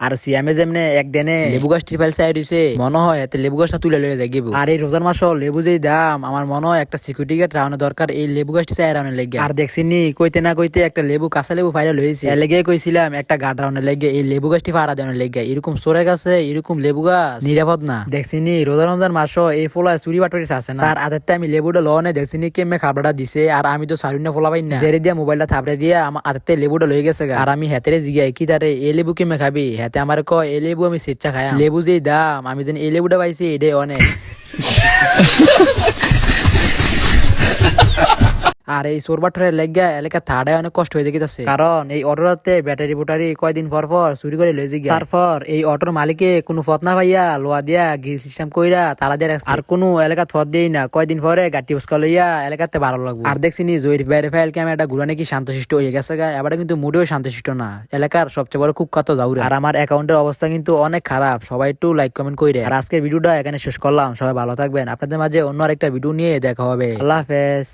আর সিয়ামে যেমনে একদিনে লেবু গাছ ট্রিপাল সাইড হইছে মনে হয় এতে লেবু গাছটা তুলে লয়ে যাই গেবো। আর এই রোজার মাস লেবু যেই দাম আমার মনে হয় একটা সিকিউরিটি গার্ড রাউন্ড দরকার এই লেবু গাছটি চাই রাউন্ড লেগে। আর দেখছিনি কইতে না কইতে একটা লেবু কাঁচা লেবু ফাইনাল হয়েছে এর লেগে কইছিলাম একটা গার্ড রাউন্ড লেগে এই লেবু গাছটি ফাড়া দেওয়ার লেগে। এরকম সোরের কাছে এরকম লেবু গাছ নিরাপদ না। দেখছিনি রোজা রমজান মাস এই ফোলা চুরি বাটরি আছে না তার আদেরতে আমি লেবুটা লনে দেখছিনি কেমনে খাবারটা দিছে আর আমি তো সারুন না ফোলা পাই না জেরে দিয়া মোবাইলটা থাপড়ে দিয়া আমার আদেরতে লেবুটা লয়ে গেছে আর আমি হেতেরে জিগাই কি তারে এই লেবু কেমনে খাবি হেতে আমার কয় এই লেবু আমি স্বেচ্ছা খাই লেবু যেই দাম আমি যেন এই লেবুটা পাইছি এটাই অনেক। আর এই সোরবাটরের লেগা এলাকা থাড়ায় অনেক কষ্ট হয়ে দেখিতেছে কারণ এই অটোতে ব্যাটারি বুটারি কয়দিন পর পর চুরি করে লয়ে যায়। তারপর এই অটোর মালিকে কোনো ফত না পাইয়া লোয়া দিয়া গিল সিস্টেম কইরা তালা দিয়ে রাখছে আর কোনো এলাকা ফত দেই না কয়দিন পরে গাটি বসকা লইয়া এলাকাতে ভালো লাগবে। আর দেখছি নি জয়ের বাইরে ফাইল ক্যামেরাটা ঘুরা নাকি শান্তশিষ্ট হয়ে গেছে গা এবারে কিন্তু মোটেও শান্তশিষ্ট না এলাকার সবচেয়ে বড় কুখ্যাত যাউরে। আর আমার অ্যাকাউন্টের অবস্থা কিন্তু অনেক খারাপ সবাই একটু লাইক কমেন্ট কইরে। আর আজকের ভিডিওটা এখানে শেষ করলাম সবাই ভালো থাকবেন আপনাদের মাঝে অন্য আরেকটা ভিডিও নিয়ে দেখা হবে আল্লাহ হাফেজ।